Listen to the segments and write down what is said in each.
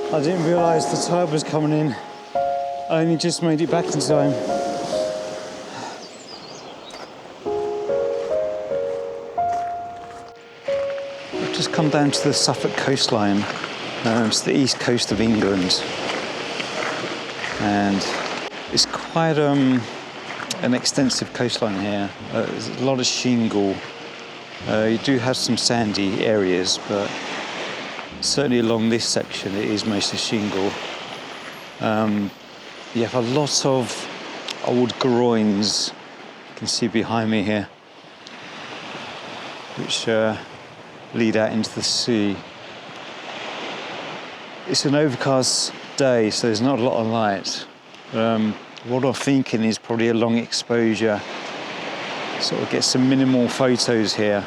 I didn't realise the tide was coming in. I only just made it back in time. I've just come down to the Suffolk Coastline. It's the east coast of England. And it's quite an extensive coastline here. There's a lot of shingle. You do have some sandy areas, but certainly along this section it is mostly shingle. You have a lot of old groynes, you can see behind me here, which lead out into the sea. It's an overcast day, so there's not a lot of light. What I'm thinking is probably a long exposure, sort of get some minimal photos here.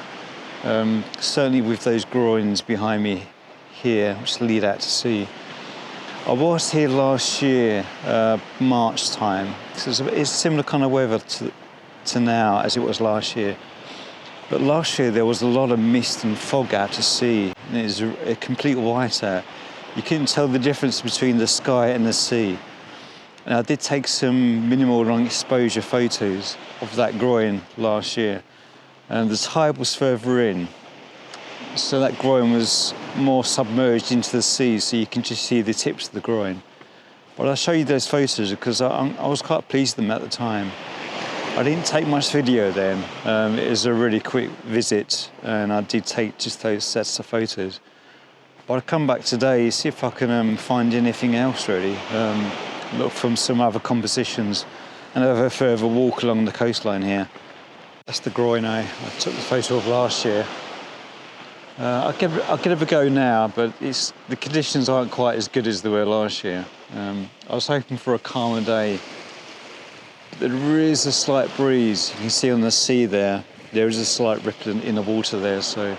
Certainly with those groynes behind me here, which lead out to sea. I was here last year, March time. So it's similar kind of weather to now as it was last year. But last year there was a lot of mist and fog out to sea, and it was a complete whiteout. You couldn't tell the difference between the sky and the sea. And I did take some minimal long exposure photos of that groyne last year. And the tide was further in, so that groyne was more submerged into the sea, so you can just see the tips of the groyne. But I'll show you those photos because I was quite pleased with them at the time. I didn't take much video then. It was a really quick visit, and I did take just those sets of photos. But I'll come back today, see if I can find anything else really. Look from some other compositions and have a further walk along the coastline here. That's the groyne I took the photo of last year. I'll give it a go now, but the conditions aren't quite as good as they were last year. I was hoping for a calmer day. There is a slight breeze. You can see on the sea there is a slight ripple in the water there, so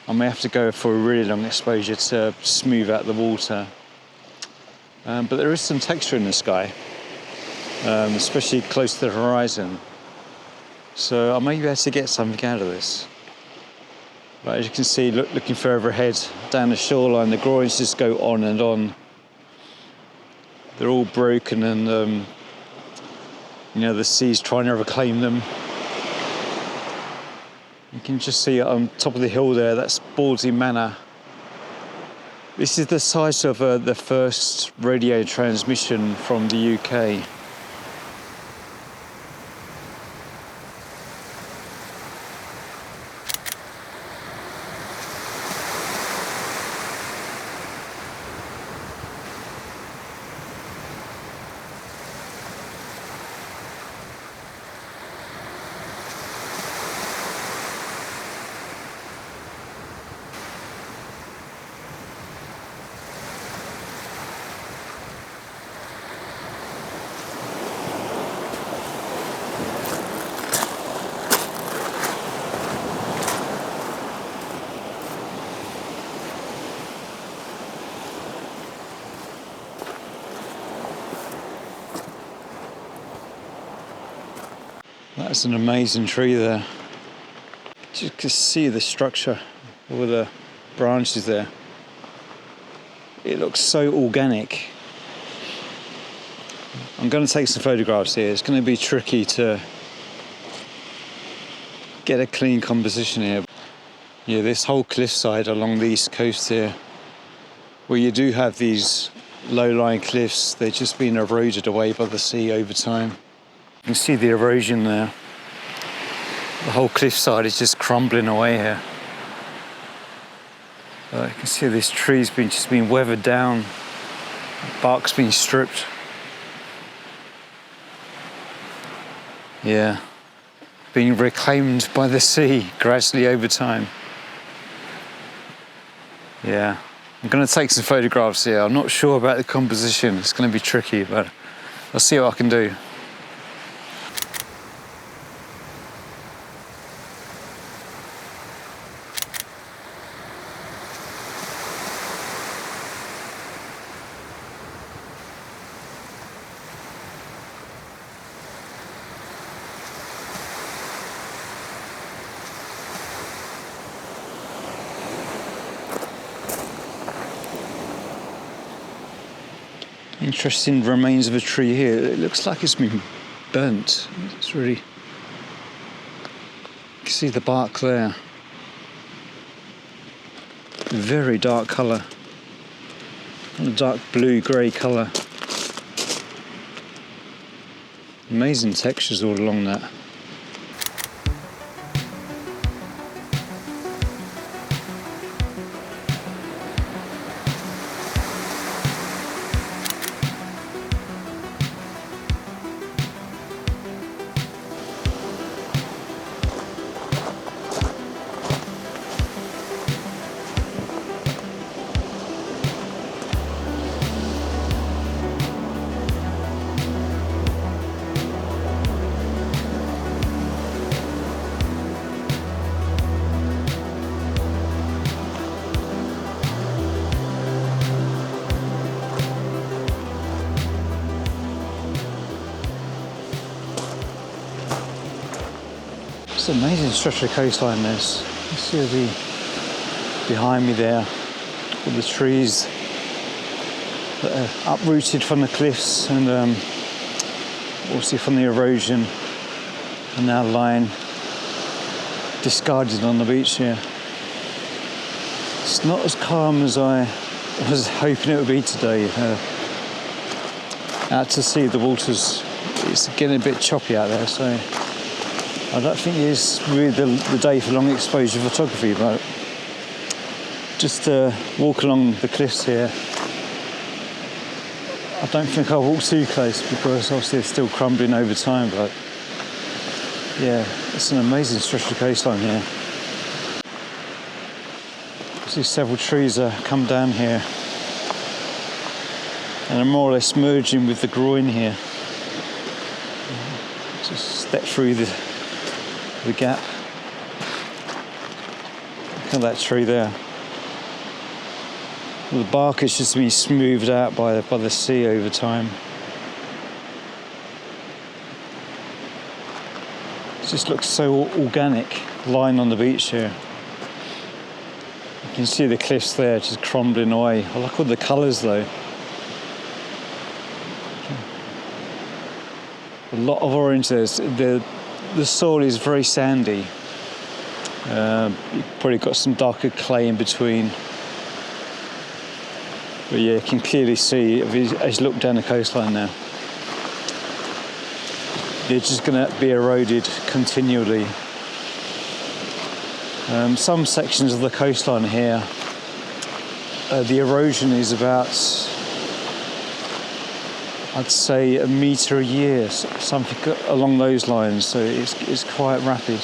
I may have to go for a really long exposure to smooth out the water. But there is some texture in the sky, especially close to the horizon. So I may be able to get something out of this. But as you can see, looking further ahead down the shoreline, the groynes just go on and on. They're all broken, and the sea's trying to reclaim them. You can just see on top of the hill there, that's Bawdsey Manor. This is the site of the first radio transmission from the UK. That's an amazing tree there. You can see the structure, all the branches there. It looks so organic. I'm going to take some photographs here. It's going to be tricky to get a clean composition here. Yeah, this whole cliffside along the east coast here, where you do have these low-lying cliffs, they've just been eroded away by the sea over time. You can see the erosion there. The whole cliffside is just crumbling away here. You can see this tree's just been weathered down, bark's been stripped. Yeah, being reclaimed by the sea gradually over time. Yeah, I'm going to take some photographs here. I'm not sure about the composition. It's going to be tricky, but I'll see what I can do. Interesting remains of a tree here. It looks like it's been burnt. It's really... You can see the bark there. Very dark colour. A dark blue grey colour. Amazing textures all along that. It's an amazing stretch of coastline this. You see behind me there, all the trees that are uprooted from the cliffs and also from the erosion and now lying discarded on the beach here. It's not as calm as I was hoping it would be today. Out to sea, the water's it's getting a bit choppy out there, so I don't think it's really the day for long exposure photography, but just to walk along the cliffs here, I don't think I'll walk too close because obviously it's still crumbling over time, but yeah, it's an amazing stretch of coastline here. I see several trees come down here and are more or less merging with the groyne here. Just step through the gap. Look at that tree there. Well, the bark has just been smoothed out by the sea over time. It just looks so organic lying on the beach here. You can see the cliffs there just crumbling away. I like all the colours though. A lot of orange there. The soil is very sandy. You've probably got some darker clay in between. But yeah, you can clearly see as you look down the coastline now. It's just going to be eroded continually. Some sections of the coastline here, the erosion is about, I'd say, a metre a year, something along those lines, so it's quite rapid.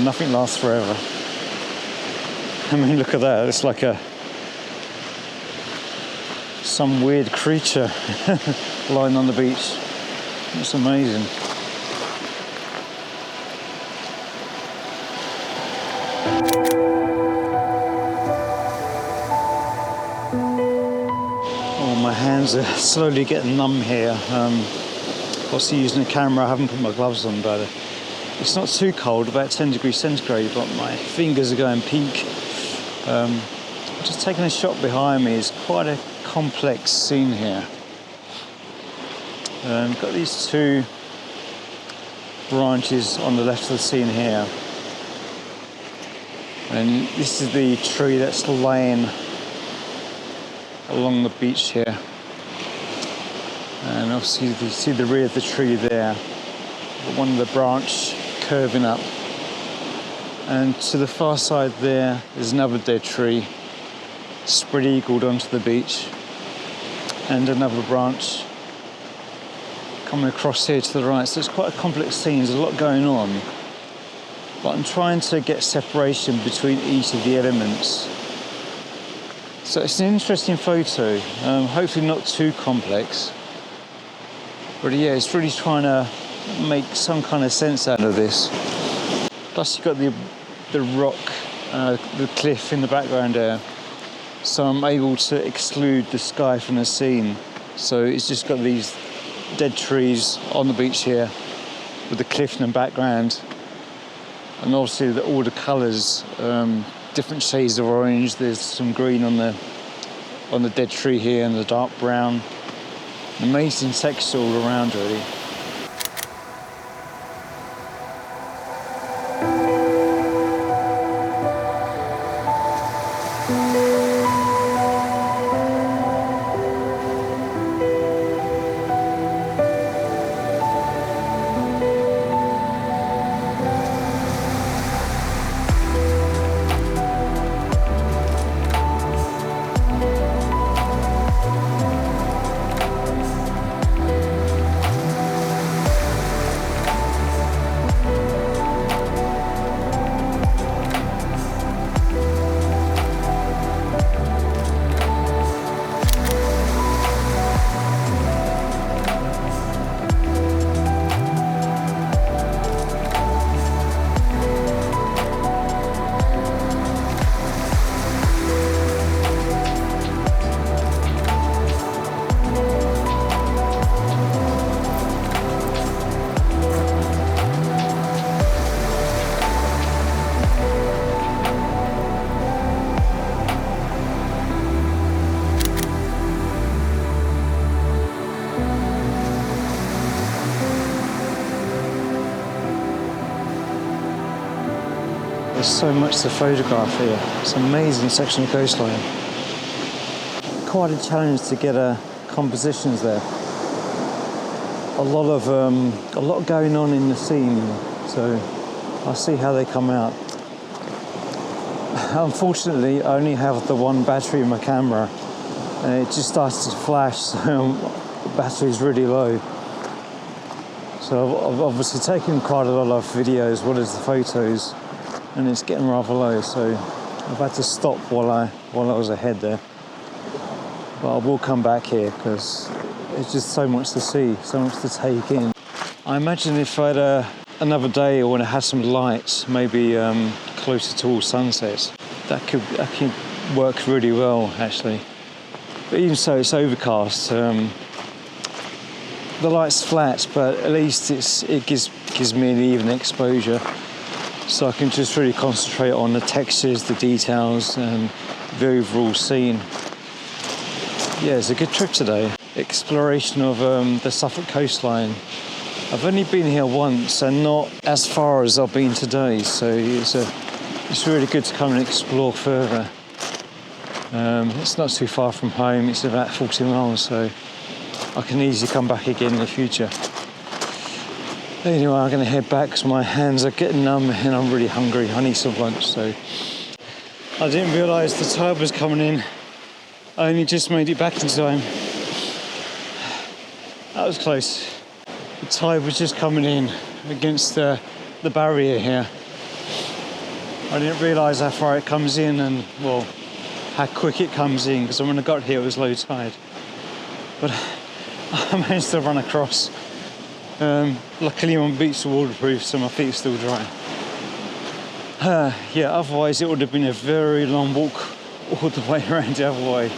Nothing lasts forever. I mean, look at that, it's like some weird creature lying on the beach. It's amazing. My hands are slowly getting numb here. Obviously using a camera, I haven't put my gloves on, but it's not too cold, about 10 degrees centigrade, but my fingers are going pink. Just taking a shot behind me is quite a complex scene here. Got these two branches on the left of the scene here, and this is the tree that's laying along the beach here, and obviously you see the rear of the tree there, one of the branch curving up, and to the far side there's another dead tree spread eagled onto the beach, and another branch coming across here to the right. So it's quite a complex scene, there's a lot going on, but I'm trying to get separation between each of the elements. So it's an interesting photo, hopefully not too complex, but yeah, it's really trying to make some kind of sense out of this. Plus you've got the rock, the cliff in the background there, so I'm able to exclude the sky from the scene. So it's just got these dead trees on the beach here with the cliff in the background, and obviously all the colours, different shades of orange. There's some green on the on the dead tree here and the dark brown. Amazing texture all around, really. There's so much to photograph here. It's an amazing section of coastline. Quite a challenge to get compositions there. A lot going on in the scene, so I'll see how they come out. Unfortunately, I only have the one battery in my camera, and it just started to flash, so the battery's really low. So I've obviously taken quite a lot of videos, as well as the photos, and it's getting rather low, so I've had to stop while I was ahead there. But I will come back here because it's just so much to see, so much to take in. I imagine if I had another day, or when I had some lights, maybe closer to all sunsets, that could work really well actually. But even so, it's overcast. The light's flat, but at least it gives me an even exposure. So I can just really concentrate on the textures, the details, and the overall scene. Yeah, it's a good trip today. Exploration of the Suffolk coastline. I've only been here once and not as far as I've been today, so it's really good to come and explore further. It's not too far from home, it's about 40 miles, so I can easily come back again in the future. Anyway, I'm going to head back because my hands are getting numb and I'm really hungry. I need some lunch, so I didn't realise the tide was coming in. I only just made it back in time. That was close. The tide was just coming in against the barrier here. I didn't realise how far it comes in and, well, how quick it comes in, because when I got here it was low tide. But I managed to run across. Luckily my boots are waterproof, so my feet are still dry. Yeah, otherwise it would have been a very long walk all the way around the other way.